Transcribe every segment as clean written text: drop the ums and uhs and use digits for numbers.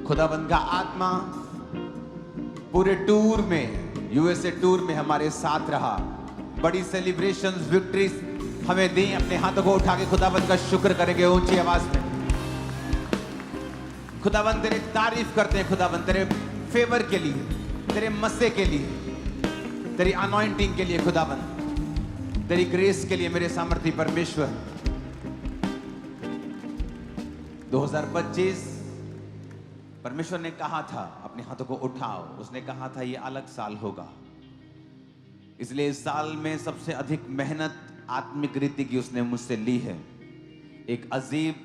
खुदाबंद का आत्मा पूरे टूर में, यूएसए टूर में हमारे साथ रहा। बड़ी सेलिब्रेशंस, विक्ट्रीज हमें दी। अपने हाथों को उठा के खुदाबंद का शुक्र करेंगे ऊंची आवाज में। खुदाबंद तेरी तारीफ करते हैं, खुदाबंद तेरे फेवर के लिए, तेरे मस्से के लिए, तेरी अनॉइंटिंग के लिए, खुदाबंद तेरी ग्रेस के लिए मेरे सामर्थी परमेश्वर। 2025 परमेश्वर ने कहा था अपने हाथों को उठाओ, उसने कहा था ये अलग साल होगा। इसलिए इस साल में सबसे अधिक मेहनत आत्मिक रीति की उसने मुझसे ली है। एक अजीब,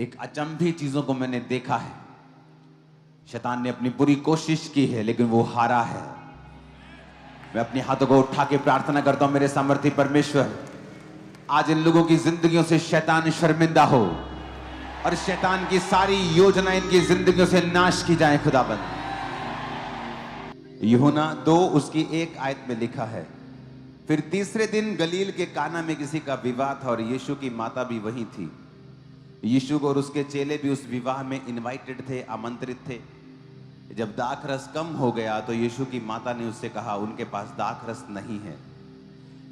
एक अचंभी चीजों को मैंने देखा है। शैतान ने अपनी पूरी कोशिश की है लेकिन वो हारा है। मैं अपने हाथों को उठा के प्रार्थना करता हूं मेरे सामर्थी परमेश्वर, आज इन लोगों की जिंदगियों से शैतान शर्मिंदा हो और शैतान की सारी योजना इनकी जिंदगियों से नाश की जाए। खुदाबंद यूहन्ना 2 उसकी 1 आयत में लिखा है, फिर तीसरे दिन गलील के काना में किसी का विवाह था और यीशु की माता भी वहीं थी। यीशु और उसके चेले भी उस विवाह में इनवाइटेड थे, आमंत्रित थे। जब दाखरस कम हो गया तो यीशु की माता ने उससे कहा उनके पास दाखरस नहीं है।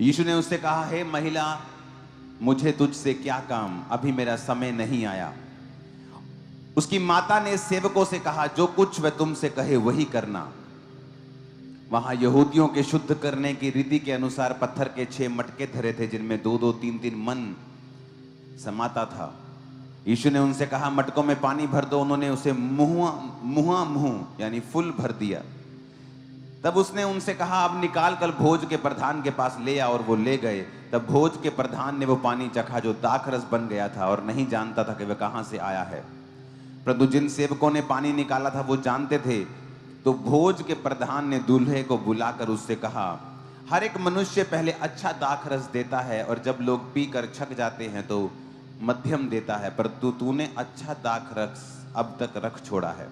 यीशु ने उससे कहा, हे महिला, मुझे तुझसे क्या काम, अभी मेरा समय नहीं आया। उसकी माता ने सेवकों से कहा, जो कुछ वह तुमसे कहे वही करना। वहां यहूदियों के शुद्ध करने की रीति के अनुसार पत्थर के 6 मटके धरे थे जिनमें 2-2, 3-3 मन समाता था। यीशु ने उनसे कहा, मटकों में पानी भर दो। उन्होंने उसे मुंह यानी फुल भर दिया। तब उसने उनसे कहा, अब निकाल कर भोज के प्रधान के पास ले आ, और वो ले गए। तब भोज के प्रधान ने वो पानी चखा जो दाखरस बन गया था और नहीं जानता था कि वह कहां से आया है। परंतु जिन सेवकों ने पानी निकाला था वो जानते थे। तो भोज के प्रधान ने दूल्हे को बुलाकर उससे कहा, हर एक मनुष्य पहले अच्छा दाखरस देता है और जब लोग पीकर छक जाते हैं तो मध्यम देता है, परंतु तूने अच्छा दाखरस अब तक रख छोड़ा है।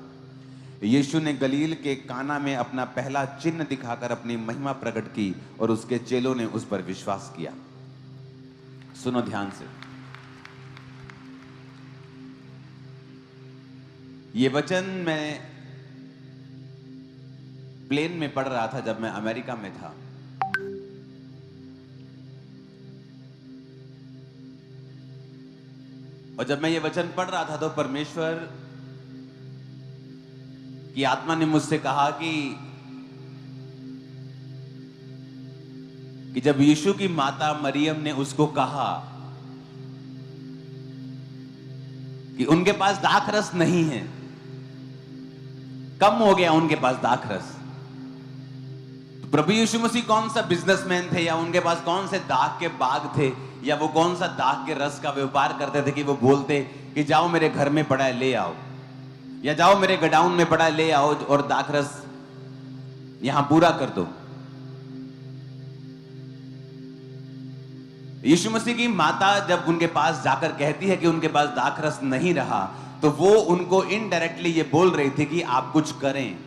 यीशु ने गलील के काना में अपना पहला चिन्ह दिखाकर अपनी महिमा प्रकट की और उसके चेलों ने उस पर विश्वास किया। सुनो ध्यान से, ये वचन मैं प्लेन में पढ़ रहा था जब मैं अमेरिका में था। और जब मैं ये वचन पढ़ रहा था तो परमेश्वर की आत्मा ने मुझसे कहा कि जब यीशु की माता मरियम ने उसको कहा कि उनके पास दाखरस नहीं है, कम हो गया उनके पास दाखरस, तो प्रभु यीशु मसीह कौन सा बिजनेसमैन थे या उनके पास कौन से दाख के बाग थे या वो कौन सा दाख के रस का व्यापार करते थे कि वो बोलते कि जाओ मेरे घर में पड़ा है ले आओ, या जाओ मेरे गोडाउन में पड़ा है ले आओ और दाखरस यहां पूरा कर दो। यीशु मसीह की माता जब उनके पास जाकर कहती है कि उनके पास दाखरस नहीं रहा, तो वो उनको इनडायरेक्टली ये बोल रही थी कि आप कुछ करें।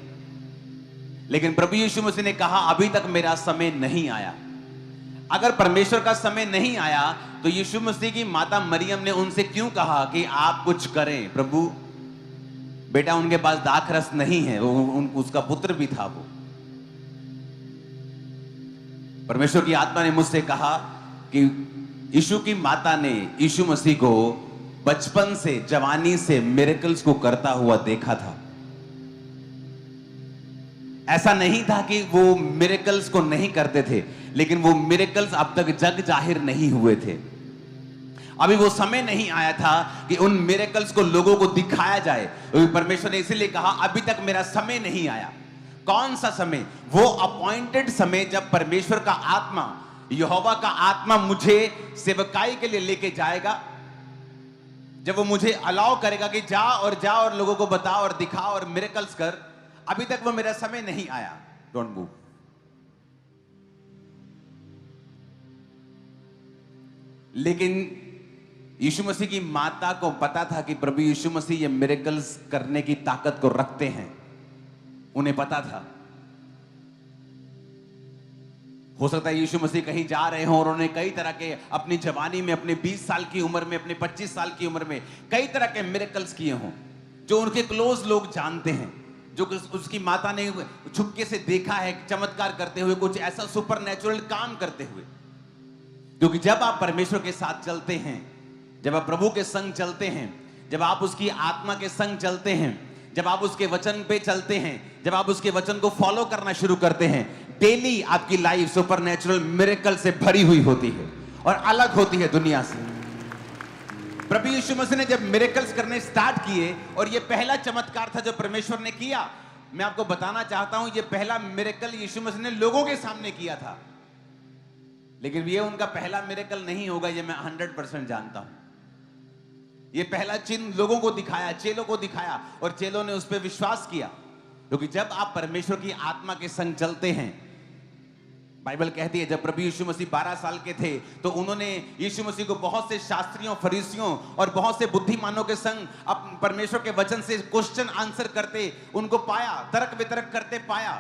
लेकिन प्रभु यीशु मसीह ने कहा अभी तक मेरा समय नहीं आया। अगर परमेश्वर का समय नहीं आया तो यीशु मसीह की माता मरियम ने उनसे क्यों कहा कि आप कुछ करें? प्रभु, बेटा उनके पास दाखरस नहीं है, उसका पुत्र भी था वो। परमेश्वर की आत्मा ने मुझसे कहा कि यीशु की माता ने यीशु मसीह को बचपन से, जवानी से मिरेकल्स को करता हुआ देखा था। ऐसा नहीं था कि वो मिरेकल्स को नहीं करते थे, लेकिन वो मिरेकल्स अब तक जग जाहिर नहीं हुए थे। अभी वो समय नहीं आया था कि उन मिरेकल्स को लोगों को दिखाया जाए। परमेश्वर ने इसीलिए कहा अभी तक मेरा समय नहीं आया। कौन सा समय? वो अपॉइंटेड समय जब परमेश्वर का आत्मा, यहोवा का आत्मा मुझे सेवकाई के लिए लेके जाएगा, जब वो मुझे अलाउ करेगा कि जा और लोगों को बता और दिखा और मिरेकल्स कर। अभी तक वो मेरा समय नहीं आया। Don't move. लेकिन यीशु मसीह की माता को पता था कि प्रभु यीशु मसीह ये मिरेकल्स करने की ताकत को रखते हैं। उन्हें पता था। हो सकता है यीशु मसीह कहीं जा रहे हों और उन्होंने कई तरह के अपनी जवानी में, अपने 20 साल की उम्र में, अपने 25 साल की उम्र में कई तरह के मिरेकल्स किए हों, जो उनके क्लोज लोग जानते हैं, जो उसकी माता ने छुपके से देखा है चमत्कार करते हुए, कुछ ऐसा सुपरनैचुरल काम करते हुए। क्योंकि जब आप परमेश्वर के साथ चलते हैं, जब आप प्रभु के संग चलते हैं, जब आप उसकी आत्मा के संग चलते हैं, जब आप उसके वचन पे चलते हैं, जब आप उसके वचन को फॉलो करना शुरू करते हैं, डेली आपकी लाइफ सुपरनैचुरल मिरेकल से भरी हुई होती है और अलग होती है दुनिया से। प्रभु यीशु मसीह ने जब मिरेकल्स करने स्टार्ट किए, और ये पहला चमत्कार था जो परमेश्वर ने किया, मैं आपको बताना चाहता हूं, ये पहला मिरेकल यीशु मसीह ने लोगों के सामने किया था। लेकिन ये उनका पहला मिरेकल नहीं होगा, ये मैं 100% जानता हूं। ये पहला चिन्ह लोगों को दिखाया, चेलों को दिखाया, और चेलों ने उस पर विश्वास किया। क्योंकि जब आप परमेश्वर की आत्मा के संग चलते हैं, बाइबल कहती है जब प्रभु यीशु मसीह 12 साल के थे तो उन्होंने यीशु मसीह को बहुत से शास्त्रियों, फरीसियों और बहुत से बुद्धिमानों के संग परमेश्वर के वचन से क्वेश्चन आंसर करते उनको पाया, तर्क वितर्क करते पाया।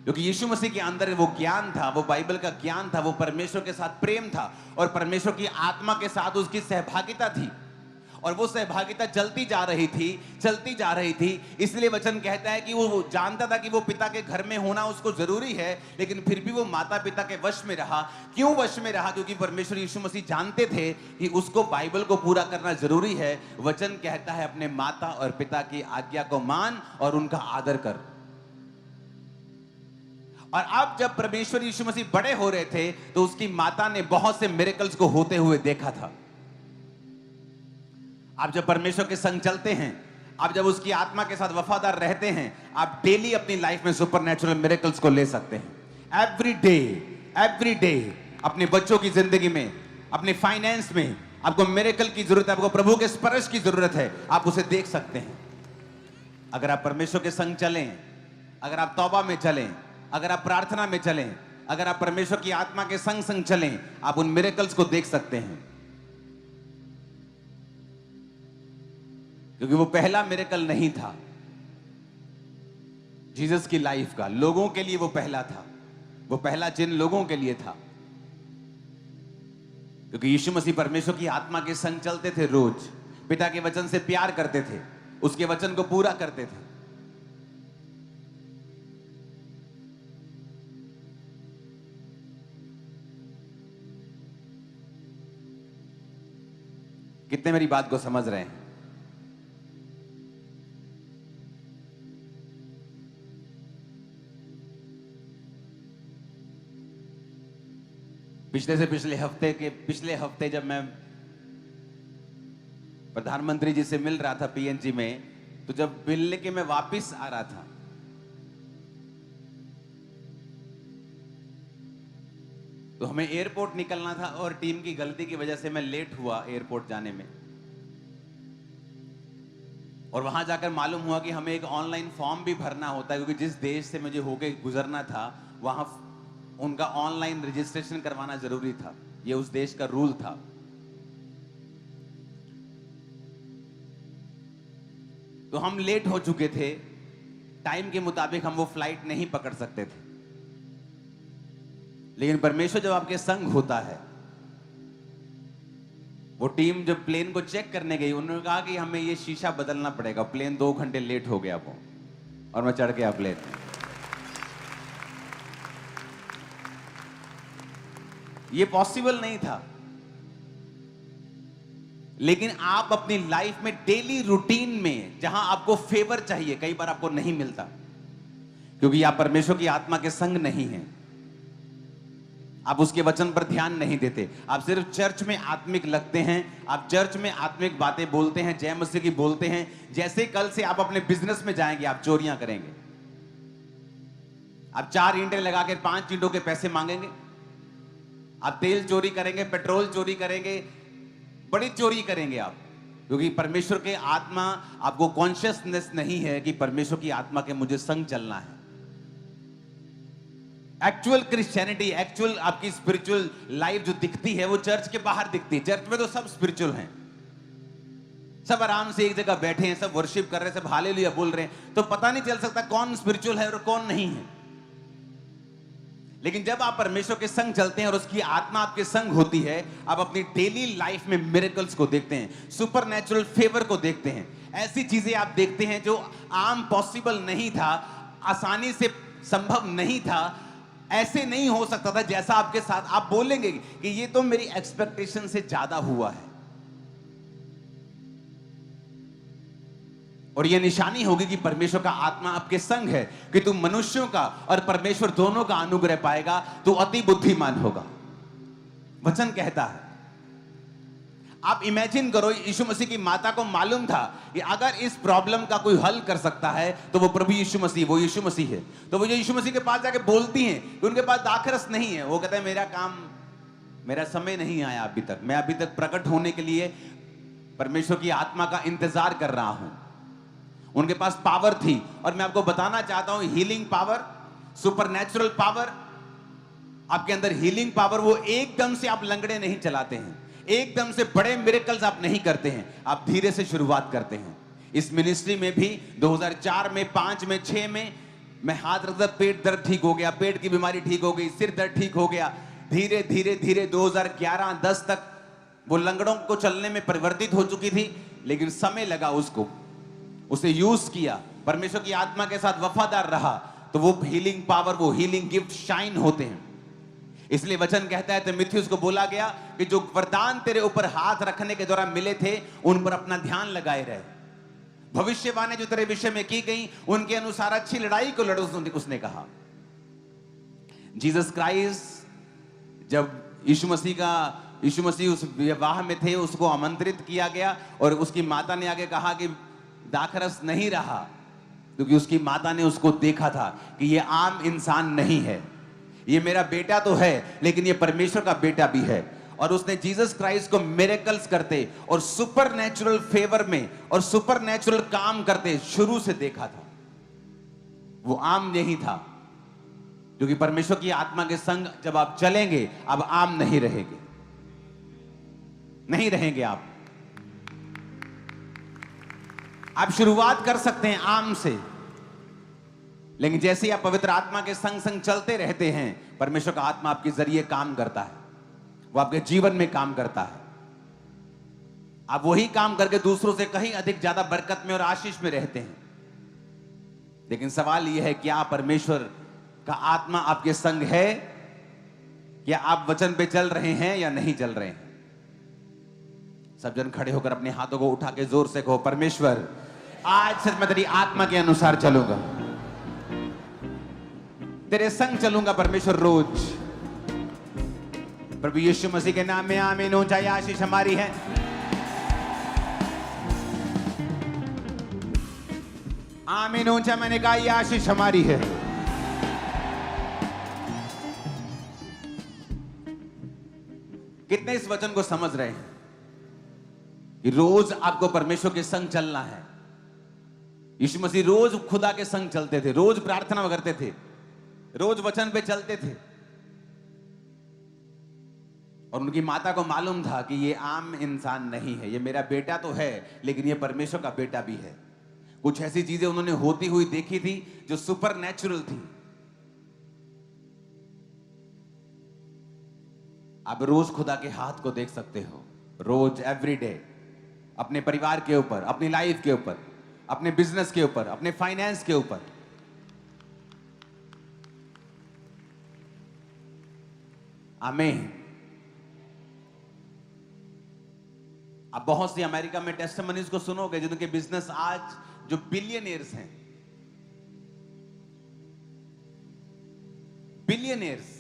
क्योंकि यीशु मसीह के अंदर वो ज्ञान था, वो बाइबल का ज्ञान था, वो परमेश्वर के साथ प्रेम था और परमेश्वर की आत्मा के साथ उसकी सहभागिता थी, और वो सहभागिता चलती जा रही थी। इसलिए वचन कहता है कि वो जानता था कि वो पिता के घर में होना उसको जरूरी है, लेकिन फिर भी वो माता पिता के वश में रहा। क्यों वश में रहा? क्योंकि परमेश्वर यीशु मसीह जानते थे कि उसको बाइबल को पूरा करना जरूरी है। वचन कहता है अपने माता और पिता की आज्ञा को मान और उनका आदर कर। और अब जब परमेश्वर यीशु मसीह बड़े हो रहे थे तो उसकी माता ने बहुत से मिरेकल्स को होते हुए देखा था। आप जब परमेश्वर के संग चलते हैं, आप जब उसकी आत्मा के साथ वफादार रहते हैं, आप डेली अपनी लाइफ में सुपरनैचुरल मिरेकल्स को ले सकते हैं। एवरी डे अपने बच्चों की जिंदगी में, अपने फाइनेंस में आपको मिरेकल की जरूरत है, आपको प्रभु के स्पर्श की जरूरत है, आप उसे देख सकते हैं। अगर आप परमेश्वर के संग चलें, अगर आप तौबा में चलें, अगर आप प्रार्थना में चलें, अगर आप परमेश्वर की आत्मा के संग संग चलें, आप उन मिरेकल्स को देख सकते हैं। क्योंकि वो पहला मिरेकल नहीं था जीसस की लाइफ का, लोगों के लिए वो पहला था, वो पहला चिन्ह लोगों के लिए था। क्योंकि यीशु मसीह परमेश्वर की आत्मा के संग चलते थे, रोज पिता के वचन से प्यार करते थे, उसके वचन को पूरा करते थे। कितने मेरी बात को समझ रहे हैं? पिछले हफ्ते जब मैं प्रधानमंत्री जी से मिल रहा था पीएनजी में, तो जब मिलने के मैं वापस आ रहा था तो हमें एयरपोर्ट निकलना था, और टीम की गलती की वजह से मैं लेट हुआ एयरपोर्ट जाने में। और वहां जाकर मालूम हुआ कि हमें एक ऑनलाइन फॉर्म भी भरना होता है, क्योंकि जिस देश से मुझे होके गुजरना था वहां उनका ऑनलाइन रजिस्ट्रेशन करवाना जरूरी था। ये उस देश का रूल था। तो हम लेट हो चुके थे, टाइम के मुताबिक हम वो फ्लाइट नहीं पकड़ सकते थे। लेकिन परमेश्वर जब आपके संग होता है, वो टीम जब प्लेन को चेक करने गई, उन्होंने कहा कि हमें ये शीशा बदलना पड़ेगा, प्लेन 2 घंटे लेट हो गया वो, और मैं चढ़ गया प्लेन। ये पॉसिबल नहीं था। लेकिन आप अपनी लाइफ में डेली रूटीन में जहां आपको फेवर चाहिए, कई बार आपको नहीं मिलता, क्योंकि आप परमेश्वर की आत्मा के संग नहीं हैं, आप उसके वचन पर ध्यान नहीं देते, आप सिर्फ चर्च में आत्मिक लगते हैं, आप चर्च में आत्मिक बातें बोलते हैं, जय मसीह की बोलते हैं। जैसे कल से आप अपने बिजनेस में जाएंगे, आप चोरियां करेंगे, आप 4 ईंटें लगा के 5 ईंटों के पैसे मांगेंगे, आप तेल चोरी करेंगे, पेट्रोल चोरी करेंगे, बड़ी चोरी करेंगे आप, क्योंकि परमेश्वर के आत्मा आपको कॉन्शियसनेस नहीं है कि परमेश्वर की आत्मा के मुझे संग चलना है। एक्चुअल क्रिश्चियनिटी, एक्चुअल आपकी स्पिरिचुअल लाइफ जो दिखती है वो चर्च के बाहर दिखती है। चर्च में तो सब स्पिरिचुअल हैं, सब आराम से एक जगह बैठे हैं, सब वर्शिप कर रहे हैं, सब हालेलुया बोल रहे हैं, तो पता नहीं चल सकता कौन स्पिरिचुअल है और कौन नहीं है। लेकिन जब आप परमेश्वर के संग चलते हैं और उसकी आत्मा आपके संग होती है, आप अपनी डेली लाइफ में मिरेकल्स को देखते हैं, सुपरनैचुरल फेवर को देखते हैं। ऐसी चीजें आप देखते हैं जो आम पॉसिबल नहीं था, आसानी से संभव नहीं था, ऐसे नहीं हो सकता था जैसा आपके साथ। आप बोलेंगे कि ये तो मेरी एक्सपेक्टेशन से ज्यादा हुआ है। और यह निशानी होगी कि परमेश्वर का आत्मा आपके संग है, कि तू मनुष्यों का और परमेश्वर दोनों का अनुग्रह पाएगा, तू अति बुद्धिमान होगा। वचन कहता है, आप इमेजिन करो, यीशु मसीह की माता को मालूम था कि अगर इस प्रॉब्लम का कोई हल कर सकता है तो वो प्रभु यीशु मसीह, वो यीशु मसीह है। तो वो जो यीशु मसीह के पास जाके बोलती हैं कि उनके पास दाखरस नहीं है, वो कहता है मेरा काम, मेरा समय नहीं आया अभी तक, मैं अभी तक प्रकट होने के लिए परमेश्वर की आत्मा का इंतजार कर रहा हूं। उनके पास पावर थी, और मैं आपको बताना चाहता हूं, हीलिंग पावर, सुपरनैचुरल पावर, आपके अंदर हीलिंग पावर, वो एकदम से आप लंगड़े नहीं चलाते हैं, एकदम से बड़े मिरेकल्स आप नहीं करते हैं, आप धीरे से शुरुआत करते हैं। इस मिनिस्ट्री में भी 2004 में, 5 में, 6 में मैं हाथ रखता, पेट दर्द ठीक हो गया, पेट की बीमारी ठीक हो गई, सिर दर्द ठीक हो गया। धीरे धीरे धीरे 2011-10 तक वो लंगड़ों को चलने में परिवर्तित हो चुकी थी, लेकिन समय लगा उसको, उसे यूज किया, परमेश्वर की आत्मा के साथ वफादार रहा, तो वो हीलिंग पावर, वो हीलिंग गिफ्ट शाइन होते हैं। इसलिए वचन कहता है, तिमुथियुस को बोला गया कि जो वरदान तेरे ऊपर हाथ रखने के द्वारा मिले थे, उन पर अपना ध्यान लगाए रहे। भविष्यवाणी जो तेरे विषय में की गई, उनके अनुसार अच्छी लड़ाई को लड़ो, उसने कहा। जीसस क्राइस्ट, जब यीशु मसीह उस विवाह में थे, उसको आमंत्रित किया गया, और उसकी माता ने आगे कहा कि दाखरस नहीं रहा, क्योंकि उसकी माता ने उसको देखा था कि ये आम इंसान नहीं है, ये मेरा बेटा तो है, लेकिन ये परमेश्वर का बेटा भी है। और उसने जीसस क्राइस्ट को मिरेकल्स करते और सुपरनैचुरल फेवर में और सुपरनैचुरल काम करते शुरू से देखा था। वो आम नहीं था, क्योंकि परमेश्वर की आत्मा के संग जब आप चलेंगे, अब आम नहीं रहेंगे, नहीं रहेंगे आप शुरुआत कर सकते हैं आम से, लेकिन जैसे ही आप पवित्र आत्मा के संग संग चलते रहते हैं, परमेश्वर का आत्मा आपके जरिए काम करता है, वो आपके जीवन में काम करता है। आप वही काम करके दूसरों से कहीं अधिक ज्यादा बरकत में और आशीष में रहते हैं। लेकिन सवाल यह है, क्या परमेश्वर का आत्मा आपके संग है? क्या आप वचन पे चल रहे हैं या नहीं चल रहे हैं? सब जन खड़े होकर अपने हाथों को उठा के जोर से कहो, परमेश्वर आज से मैं तेरी आत्मा के अनुसार चलूंगा, तेरे संग चलूंगा परमेश्वर रोज। प्रभु यीशु मसीह के नाम में आमीन। ऊंचा आशीष हमारी है। आमीन। ऊंचा मैंने कहा, यह आशीष हमारी है। कितने इस वचन को समझ रहे हैं कि रोज आपको परमेश्वर के संग चलना है? यीशु मसीह रोज खुदा के संग चलते थे, रोज प्रार्थना करते थे, रोज वचन पे चलते थे, और उनकी माता को मालूम था कि ये आम इंसान नहीं है, ये मेरा बेटा तो है, लेकिन ये परमेश्वर का बेटा भी है। कुछ ऐसी चीजें उन्होंने होती हुई देखी थी जो सुपरनैचुरल थी। आप रोज खुदा के हाथ को देख सकते हो, रोज, एवरीडे, अपने परिवार के ऊपर, अपनी लाइफ के ऊपर, अपने बिजनेस के ऊपर, अपने फाइनेंस के ऊपर। आमीन। आप बहुत सी अमेरिका में टेस्टिमनीज को सुनोगे जिनके बिजनेस आज जो बिलियनियर्स हैं, बिलियनियर्स।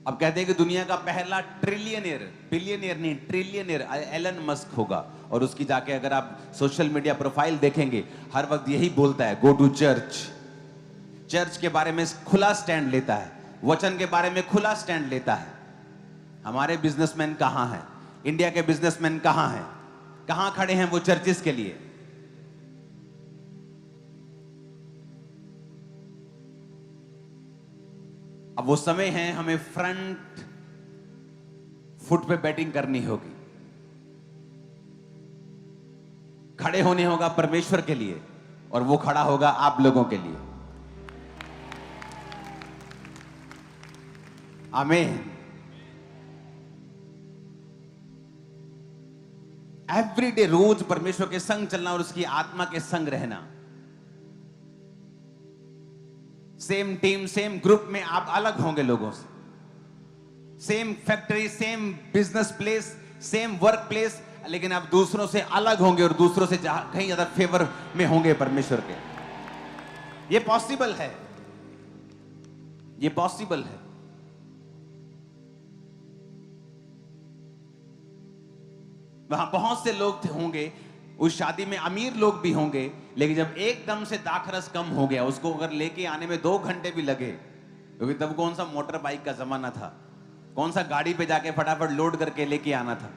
अब कहते हैं कि दुनिया का पहला ट्रिलियनियर, बिलियनियर नहीं, ट्रिलियनियर एलन मस्क होगा। और उसकी जाके अगर आप सोशल मीडिया प्रोफाइल देखेंगे, हर वक्त यही बोलता है, गो टू चर्च। चर्च के बारे में खुला स्टैंड लेता है, वचन के बारे में खुला स्टैंड लेता है। हमारे बिजनेसमैन कहां हैं? इंडिया के बिजनेसमैन कहां हैं? कहां खड़े हैं वो चर्चिस के लिए? अब वो समय है, हमें फ्रंट फुट पे बैटिंग करनी होगी, खड़े होने होगा परमेश्वर के लिए, और वो खड़ा होगा आप लोगों के लिए। आमीन। एवरीडे रोज परमेश्वर के संग चलना और उसकी आत्मा के संग रहना। सेम टीम, सेम ग्रुप में आप अलग होंगे लोगों से। Same factory, same business place, same work place, लेकिन आप दूसरों से अलग होंगे और दूसरों से कहीं ज्यादा फेवर में होंगे परमेश्वर के। ये पॉसिबल है, ये पॉसिबल है। वहां बहुत से लोग होंगे, उस शादी में अमीर लोग भी होंगे, लेकिन जब एकदम से दाखरस कम हो गया, उसको अगर लेके आने में 2 घंटे भी लगे, क्योंकि तब कौन सा मोटर बाइक का जमाना था, कौन सा गाड़ी पे जाके फटाफट लोड करके लेके आना था।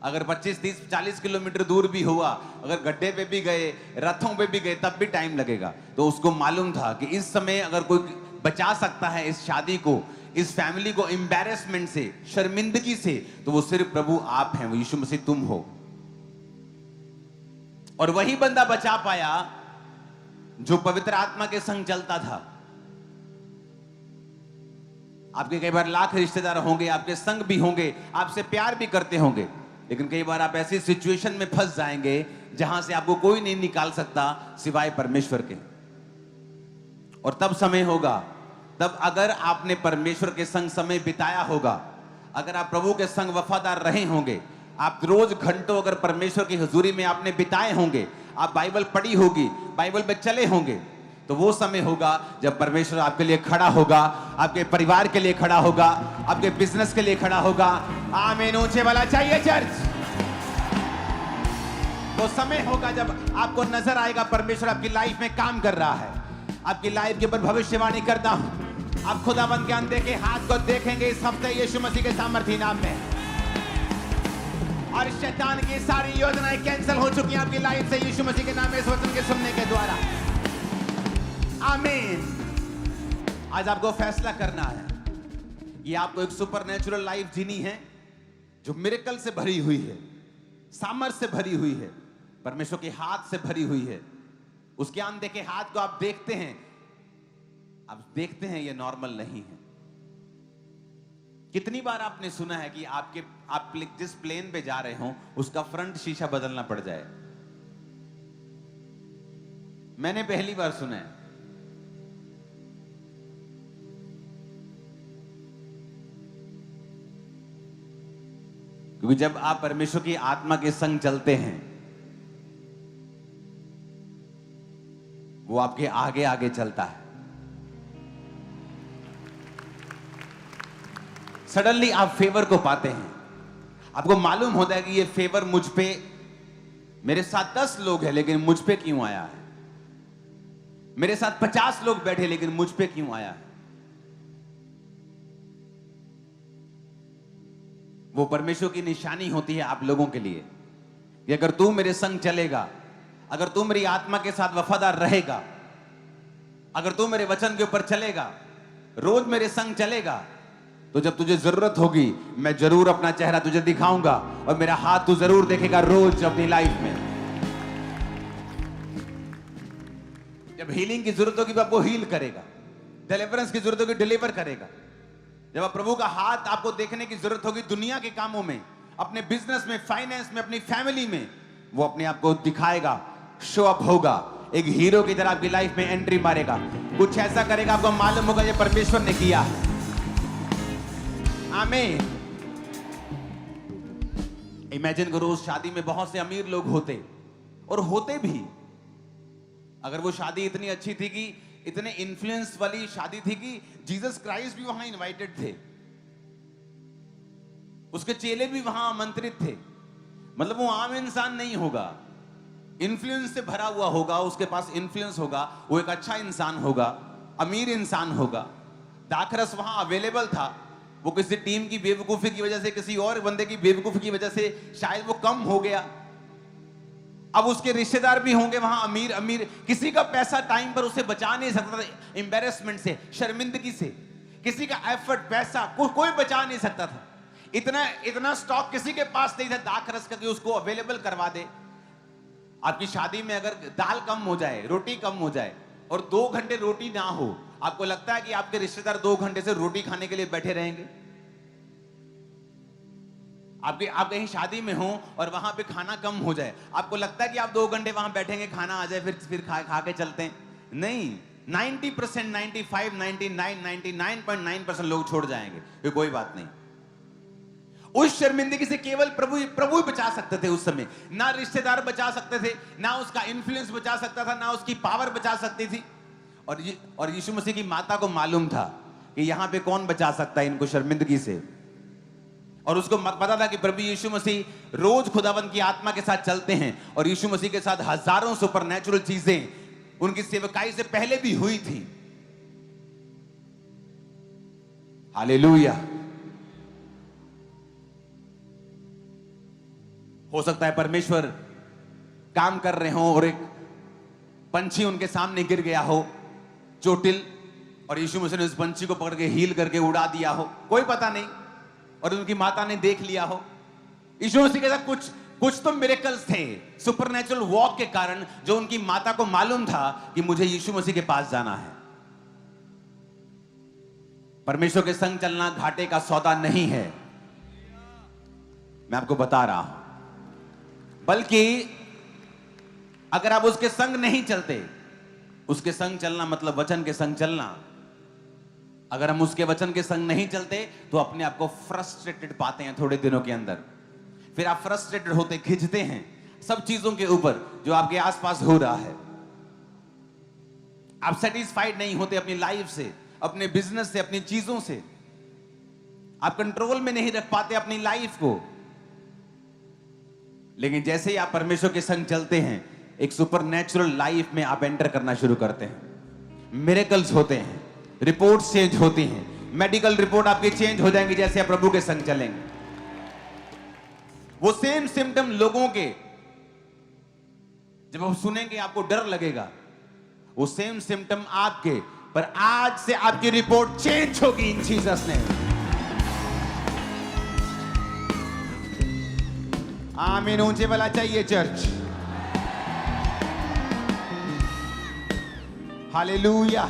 अगर 25, 30, 40 किलोमीटर दूर भी हुआ, अगर गड्ढे पे भी गए, रथों पे भी गए, तब भी टाइम लगेगा। तो उसको मालूम था कि इस समय अगर कोई बचा सकता है इस शादी को, इस फैमिली को एम्बैरेसमेंट से, शर्मिंदगी से, तो वो सिर्फ प्रभु आप हैं, वो यीशु मसीह तुम हो। और वही बंदा बचा पाया जो पवित्र आत्मा के संग चलता था। आपके कई बार लाख रिश्तेदार होंगे, आपके संग भी होंगे, आपसे प्यार भी करते होंगे, लेकिन कई बार आप ऐसी सिचुएशन में फंस जाएंगे जहां से आपको कोई नहीं निकाल सकता सिवाय परमेश्वर के। और तब समय होगा, तब अगर आपने परमेश्वर के संग समय बिताया होगा, अगर आप प्रभु के संग वफादार रहे होंगे, आप रोज घंटों अगर परमेश्वर की हुजूरी में आपने बिताए होंगे, आप बाइबल पढ़ी होगी, बाइबल पे चले होंगे, तो वो समय होगा जब परमेश्वर आपके लिए खड़ा होगा, आपके परिवार के लिए खड़ा होगा, आपके बिजनेस के लिए खड़ा होगा। आमीन। ऊंचे वाला चाहिए चर्च। वो समय होगा जब आपको नजर आएगा परमेश्वर आपकी लाइफ में काम कर रहा है। आपकी लाइफ के ऊपर भविष्यवाणी करता हूं, आप खुदावंद के अनदेखे हाथ को देखेंगे इस हफ्ते यीशु मसीह के सामर्थी नाम में। और शैतान की सारी योजनाएं कैंसिल हो चुकी हैं आपकी लाइफ से यीशु मसीह के नाम में, इस वचन के सुनने के द्वारा। आमीन। आज आपको फैसला करना है कि आपको एक सुपरनेचुरल लाइफ जीनी है जो मिरेकल से भरी हुई है, सामर्थ से भरी हुई है, परमेश्वर के हाथ से भरी हुई है। उसके अनदेखे हाथ को आप देखते हैं, ये नॉर्मल नहीं है। कितनी बार आपने सुना है कि आप जिस प्लेन पे जा रहे हो उसका फ्रंट शीशा बदलना पड़ जाए? मैंने पहली बार सुना है। क्योंकि जब आप परमेश्वर की आत्मा के संग चलते हैं, वो आपके आगे आगे चलता है। सडनली आप फेवर को पाते हैं, आपको मालूम होता है कि ये फेवर मुझ पे, मेरे साथ 10 लोग हैं लेकिन मुझ पे क्यों आया है, मेरे साथ 50 लोग बैठे लेकिन मुझ पे क्यों आया है। वो परमेश्वर की निशानी होती है आप लोगों के लिए कि अगर तू मेरे संग चलेगा, अगर तू मेरी आत्मा के साथ वफादार रहेगा, अगर तू मेरे वचन के ऊपर चलेगा, रोज मेरे संग चलेगा, तो जब तुझे जरूरत होगी मैं जरूर अपना चेहरा तुझे दिखाऊंगा और मेरा हाथ तू जरूर देखेगा रोज अपनी लाइफ में। जब हीलिंग की जरूरत होगी आपको हील करेगा, डिलीवरेंस की जरूरत होगी डिलीवर करेगा। जब आप प्रभु का हाथ आपको देखने की जरूरत होगी दुनिया के कामों में, अपने बिजनेस में, फाइनेंस में, अपनी फैमिली में, वो अपने आप को दिखाएगा, शो अप होगा, एक हीरो की तरह आपकी लाइफ में एंट्री मारेगा, कुछ ऐसा करेगा आपको मालूम होगा ये परमेश्वर ने किया। आमीन। इमेजिन करो उस शादी में बहुत से अमीर लोग होते, और होते भी। अगर वो शादी इतनी अच्छी थी कि इतने इन्फ्लुएंस वाली शादी थी कि जीसस क्राइस्ट भी वहां इनवाइटेड थे, उसके चेले भी वहां आमंत्रित थे। मतलब वो आम इंसान नहीं होगा, इन्फ्लुएंस से भरा हुआ होगा, उसके पास इन्फ्लुएंस होगा, वो एक अच्छा इंसान होगा, अमीर इंसान होगा। दाखरस वहां अवेलेबल था, वो किसी टीम की बेवकूफी की वजह से, किसी और बंदे की बेवकूफी की वजह से शायद वो कम हो गया। अब उसके रिश्तेदार भी होंगे वहां अमीर अमीर, किसी का पैसा टाइम पर उसे बचा नहीं सकता था, एम्बैरेसमेंट से, शर्मिंदगी से, किसी का एफर्ट, पैसा कोई बचा नहीं सकता था। इतना स्टॉक किसी के पास नहीं था दाखरस का कि उसको अवेलेबल करवा दे। आपकी शादी में अगर दाल कम हो जाए, रोटी कम हो जाए, और 2 घंटे रोटी ना हो, आपको लगता है कि आपके रिश्तेदार 2 घंटे से रोटी खाने के लिए बैठे रहेंगे? आप कहीं शादी में हो और वहां पे खाना कम हो जाए, आपको लगता है कि आप 2 घंटे वहां बैठेंगे, खाना आ जाए, फिर खा के चलते हैं? नहीं, 90%, 95, 99, 99.9% लोग छोड़ जाएंगे कि कोई बात नहीं। उस शर्मिंदगी से केवल प्रभु ही बचा सकते थे उस समय। ना रिश्तेदार बचा सकते थे, ना उसका इन्फ्लुएंस बचा सकता था, ना उसकी पावर बचा सकती थी। और यीशु मसीह की माता को मालूम था कि यहां पे कौन बचा सकता है इनको शर्मिंदगी से। और उसको पता था कि प्रभु यीशु मसीह रोज खुदावंद की आत्मा के साथ चलते हैं, और यीशु मसीह के साथ हजारों सुपरनैचुरल चीजें उनकी सेवकाई से पहले भी हुई थी। हालेलुया। हो सकता है परमेश्वर काम कर रहे हो और एक पंछी उनके सामने गिर गया हो, चोटिल, और यीशु मसीह ने उस पंछी को पकड़ के हील करके उड़ा दिया हो, कोई पता नहीं, और उनकी माता ने देख लिया हो। यीशु मसीह के साथ कुछ तो मिरेकल्स थे सुपरनैचुरल वॉक के कारण, जो उनकी माता को मालूम था कि मुझे यीशु मसीह के पास जाना है। परमेश्वर के संग चलना घाटे का सौदा नहीं है, मैं आपको बता रहा हूं। बल्कि अगर आप उसके संग नहीं चलते, उसके संग चलना मतलब वचन के संग चलना, अगर हम उसके वचन के संग नहीं चलते तो अपने आप को फ्रस्ट्रेटेड पाते हैं थोड़े दिनों के अंदर। फिर आप फ्रस्ट्रेटेड होते, खिंचते हैं सब चीजों के ऊपर जो आपके आसपास हो रहा है। आप सेटिस्फाइड नहीं होते अपनी लाइफ से, अपने बिजनेस से, अपनी चीजों से। आप कंट्रोल में नहीं रख पाते अपनी लाइफ को। लेकिन जैसे ही आप परमेश्वर के संग चलते हैं, एक सुपरनैचुरल लाइफ में आप एंटर करना शुरू करते हैं। मिरेकल्स होते हैं, रिपोर्ट्स चेंज होती हैं, मेडिकल रिपोर्ट आपकी चेंज हो जाएंगी जैसे आप प्रभु के संग चलेंगे। वो सेम सिम्टम लोगों के जब आप सुनेंगे आपको डर लगेगा, वो सेम सिम्टम आपके, पर आज से आपकी रिपोर्ट चेंज होगी इन जीसस नेम। आमीन। ऊंचे वाला चाहिए चर्च। हालेलुया।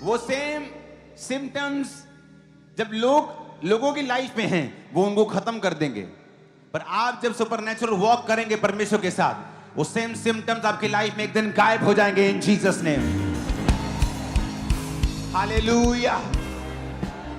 वो सेम सिम्टम्स जब लोगों की लाइफ में हैं, वो उनको खत्म कर देंगे, पर आप जब सुपरनैचुरल वॉक करेंगे परमेश्वर के साथ, वो सेम सिम्टम्स आपकी लाइफ में एक दिन गायब हो जाएंगे इन जीसस नेम। हालेलुया।